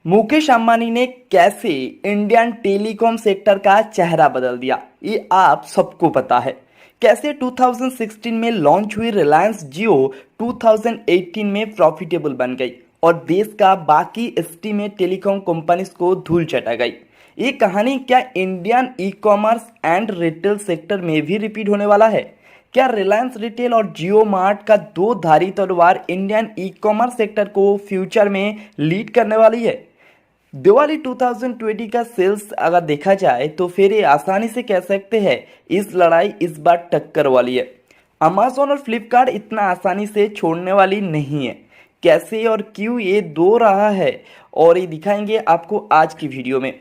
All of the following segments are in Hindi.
मुकेश अंबानी ने कैसे इंडियन टेलीकॉम सेक्टर का चेहरा बदल दिया, ये आप सबको पता है। कैसे 2016 में लॉन्च हुई रिलायंस जियो 2018 में प्रॉफिटेबल बन गई और देश का बाकी एस्टीमेट टेलीकॉम कंपनीज को धूल चटा गई। ये कहानी क्या Indian e commerce and retail sector में भी रिपीट होने वाला है? क्या रिलायंस रिटेल और जियो मार्ट का दो धारी तलवार इंडियन ई कॉमर्स सेक्टर को फ्यूचर में लीड करने वाली है? दिवाली 2020 का सेल्स अगर देखा जाए तो फिर ये आसानी से कह सकते हैं इस लड़ाई इस बार टक्कर वाली है। अमेज़न और फ्लिपकार्ट इतना आसानी से छोड़ने वाली नहीं है। कैसे और क्यों ये दो रहा है और ये दिखाएंगे आपको आज की वीडियो में।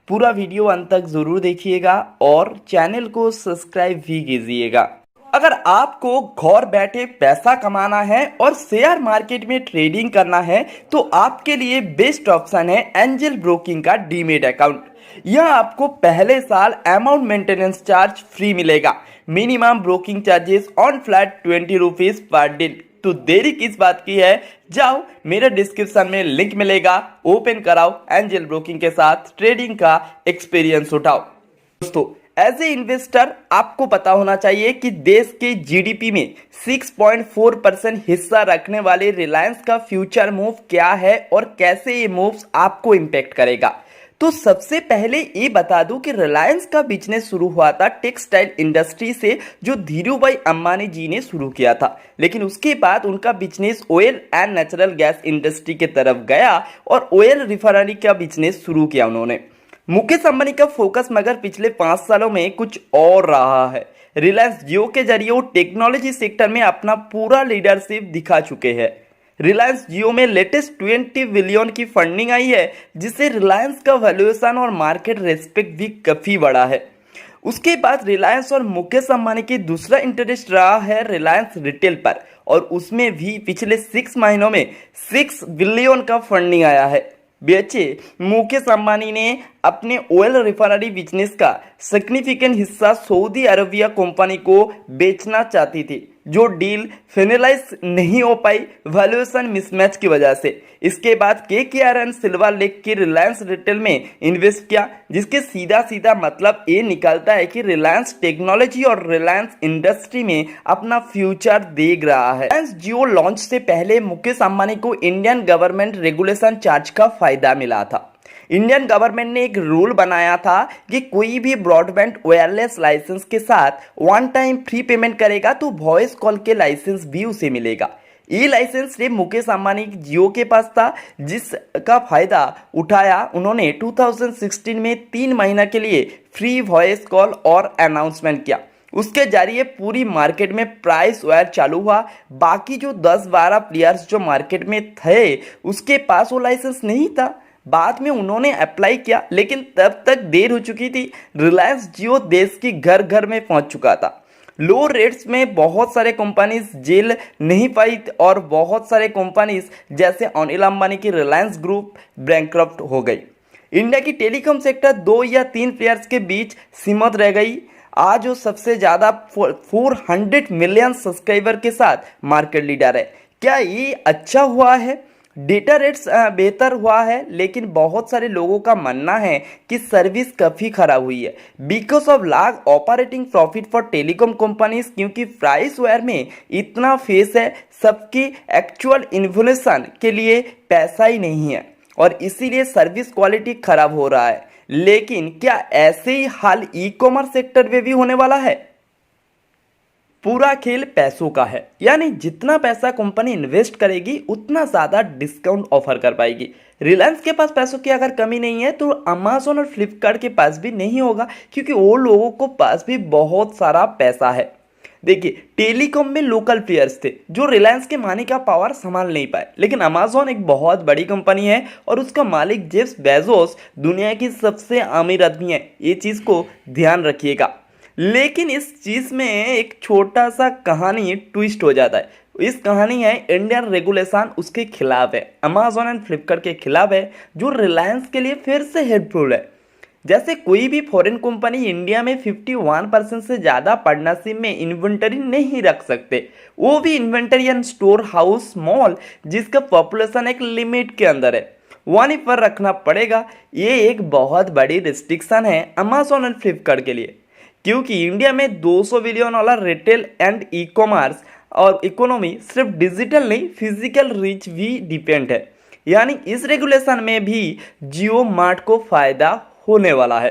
पूरा वीडियो अंत तक ज़रूर देखिएगा और चैनल को सब्सक्राइब भी कीजिएगा। अगर आपको घर बैठे पैसा कमाना है और शेयर मार्केट में ट्रेडिंग करना है तो आपके लिए बेस्ट ऑप्शन है एंजल ब्रोकिंग का डीमेट अकाउंट। यह आपको पहले साल अमाउंट मेंटेनेंस चार्ज फ्री मिलेगा। Minimum broking charges on flat 20 rupees per day. तो देरी किस बात की है, जाओ मेरे डिस्क्रिप्शन में लिंक मिलेगा, ओपन कराओ, एंजल ब्रोकिंग के साथ ट्रेडिंग का एक्सपीरियंस उठाओ। दोस्तों, एज ए इन्वेस्टर आपको पता होना चाहिए कि देश के जीडीपी में 6.4% हिस्सा रखने वाले रिलायंस का फ्यूचर मूव क्या है और कैसे ये मूव्स आपको इम्पैक्ट करेगा। तो सबसे पहले ये बता दूं कि रिलायंस का बिजनेस शुरू हुआ था टेक्सटाइल इंडस्ट्री से, जो धीरूभाई अंबानी जी ने शुरू किया था। लेकिन उसके बाद उनका business oil and natural gas industry के तरफ गया और ऑयल रिफाइनरी का बिजनेस शुरू किया उन्होंने। मुकेश अंबानी का फोकस मगर पिछले 5 सालों में कुछ और रहा है। रिलायंस जियो के जरिए वो टेक्नोलॉजी सेक्टर में अपना पूरा लीडरशिप दिखा चुके हैं। रिलायंस जियो में लेटेस्ट 20 बिलियन की फंडिंग आई है, जिससे रिलायंस का वैल्यूएशन और मार्केट रेस्पेक्ट भी काफी बड़ा है। उसके बाद रिलायंस और मुकेश अंबानी की दूसरा इंटरेस्ट रहा है रिलायंस रिटेल पर, और उसमें भी पिछले 6 महीनों में 6 बिलियन का फंडिंग आया है। बेचे मुकेश अंबानी ने अपने ऑयल रिफाइनरी बिजनेस का सिग्निफिकेंट हिस्सा सऊदी अरबिया कंपनी को बेचना चाहती थी, जो डील फाइनलाइज नहीं हो पाई वैल्यूएशन मिसमैच की वजह से। इसके बाद केकेआर एंड सिल्वर लेक की रिलायंस रिटेल में इन्वेस्ट किया, जिसके सीधा सीधा मतलब ये निकलता है कि रिलायंस टेक्नोलॉजी और रिलायंस इंडस्ट्री में अपना फ्यूचर देख रहा है। रिलायंस जियो लॉन्च से पहले मुकेश अंबानी को इंडियन गवर्नमेंट रेगुलेशन चार्ज का फायदा मिला था। इंडियन गवर्नमेंट ने एक रूल बनाया था कि कोई भी ब्रॉडबैंड वायरलेस लाइसेंस के साथ वन टाइम फ्री पेमेंट करेगा तो वॉइस कॉल के लाइसेंस भी उसे मिलेगा। ये लाइसेंस सिर्फ मुकेश अंबानी जियो के पास था, जिसका फायदा उठाया उन्होंने 2016 में 3 महीना के लिए फ्री वॉइस कॉल और अनाउंसमेंट किया। उसके जरिए पूरी मार्केट में प्राइस वार चालू हुआ। बाकी जो 10-12 प्लेयर्स जो मार्केट में थे उसके पास वो लाइसेंस नहीं था। बाद में उन्होंने अप्लाई किया, लेकिन तब तक देर हो चुकी थी। रिलायंस जियो देश की घर घर में पहुंच चुका था। लो रेट्स में बहुत सारे कंपनीज जेल नहीं पाई और बहुत सारे कंपनीज जैसे अनिल अंबानी की रिलायंस ग्रुप बैंकक्रप्ट हो गई। इंडिया की टेलीकॉम सेक्टर 2 या 3 प्लेयर्स के बीच सीमित रह गई। आज वो सबसे ज़्यादा 400 मिलियन सब्सक्राइबर के साथ मार्केट लीडर है। क्या ये अच्छा हुआ है? डेटा रेट्स बेहतर हुआ है, लेकिन बहुत सारे लोगों का मानना है कि सर्विस काफ़ी खराब हुई है because of lag operating profit for telecom companies, क्योंकि प्राइस वार में इतना फेस है, सबकी एक्चुअल इन्फ्लेशन के लिए पैसा ही नहीं है और इसीलिए सर्विस क्वालिटी खराब हो रहा है। लेकिन क्या ऐसे ही हाल ई कॉमर्स सेक्टर में भी होने वाला है? पूरा खेल पैसों का है, यानी जितना पैसा कंपनी इन्वेस्ट करेगी उतना ज़्यादा डिस्काउंट ऑफर कर पाएगी। रिलायंस के पास पैसों की अगर कमी नहीं है तो अमेज़न और फ्लिपकार्ट के पास भी नहीं होगा, क्योंकि वो लोगों को पास भी बहुत सारा पैसा है। देखिए, टेलीकॉम में लोकल प्लेयर्स थे जो रिलायंस के मानी का पावर संभाल नहीं पाए, लेकिन अमेज़न एक बहुत बड़ी कंपनी है और उसका मालिक जेफ बेजोस दुनिया की सबसे अमीर आदमी है। ये चीज़ को ध्यान रखिएगा। लेकिन इस चीज़ में एक छोटा सा कहानी ट्विस्ट हो जाता है। इस कहानी है इंडियन रेगुलेशन उसके खिलाफ है, अमेज़न एंड फ्लिपकार्ट के खिलाफ है, जो रिलायंस के लिए फिर से हेल्पफुल है। जैसे कोई भी फॉरेन कंपनी इंडिया में 51% से ज़्यादा पार्टनरशिप में इन्वेंटरी नहीं रख सकते, वो भी inventory and store house mall, जिसका पॉपुलेशन एक लिमिट के अंदर है। वहीं पर रखना पड़ेगा। ये एक बहुत बड़ी रिस्ट्रिक्शन है अमेजोन और फ्लिपकार्ट के लिए, क्योंकि इंडिया में 200 billion dollar retail and e commerce और इकोनॉमी सिर्फ डिजिटल नहीं फिजिकल रीच भी डिपेंड है। यानी इस रेगुलेशन में भी जियो मार्ट को फायदा होने वाला है।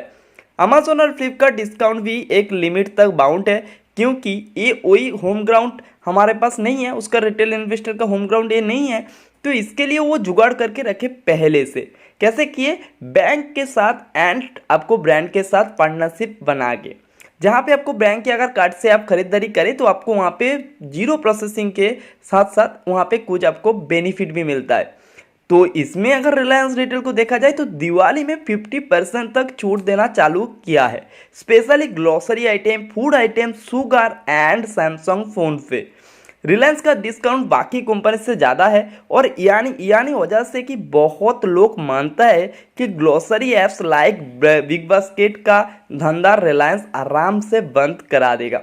अमेजोन और फ्लिपकार्ट डिस्काउंट भी एक लिमिट तक बाउंड है, क्योंकि ये वही होम ग्राउंड हमारे पास नहीं है, उसका रिटेल इन्वेस्टर का होम ग्राउंड ये नहीं है, तो इसके लिए वो जुगाड़ करके रखे पहले से। कैसे किए? बैंक के साथ एंड आपको ब्रांड के साथ पार्टनरशिप बना के, जहाँ पे आपको बैंक के अगर कार्ड से आप खरीदारी करें तो आपको वहाँ पे जीरो प्रोसेसिंग के साथ साथ वहाँ पे कुछ आपको बेनिफिट भी मिलता है। तो इसमें अगर रिलायंस रिटेल को देखा जाए तो दिवाली में 50% तक छूट देना चालू किया है, specially grocery item, food item, sugar and Samsung phone पे। रिलायंस का डिस्काउंट बाकी कंपनी से ज़्यादा है और यानी वजह से कि बहुत लोग मानता है कि grocery apps like big basket का धंधा रिलायंस आराम से बंद करा देगा।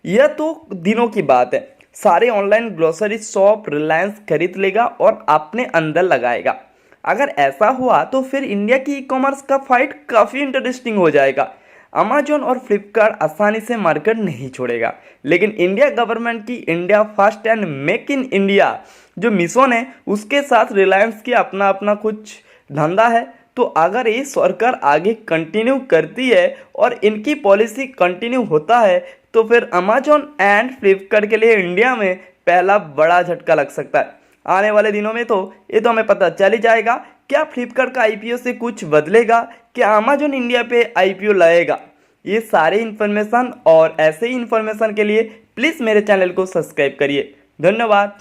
यह तो दिनों की बात है, सारे ऑनलाइन ग्रोसरी शॉप रिलायंस खरीद लेगा और अपने अंदर लगाएगा। अगर ऐसा हुआ तो फिर इंडिया की ई कॉमर्स का फाइट काफ़ी इंटरेस्टिंग हो जाएगा। अमेजोन और फ्लिपकार्ट आसानी से मार्केट नहीं छोड़ेगा, लेकिन इंडिया गवर्नमेंट की India first and make in India जो मिशन है उसके साथ रिलायंस की अपना अपना कुछ धंधा है। तो अगर ये सरकार आगे कंटिन्यू करती है और इनकी पॉलिसी कंटिन्यू होता है तो फिर अमेजोन एंड फ्लिपकार्ट के लिए इंडिया में पहला बड़ा झटका लग सकता है। आने वाले दिनों में तो ये तो हमें पता चल ही जाएगा, क्या फ्लिपकार्ट का आईपीओ से कुछ बदलेगा, क्या अमेजोन इंडिया पे आईपीओ लाएगा। ये सारे इन्फॉर्मेशन और ऐसे ही इन्फॉर्मेशन के लिए प्लीज़ मेरे चैनल को सब्सक्राइब करिए। धन्यवाद।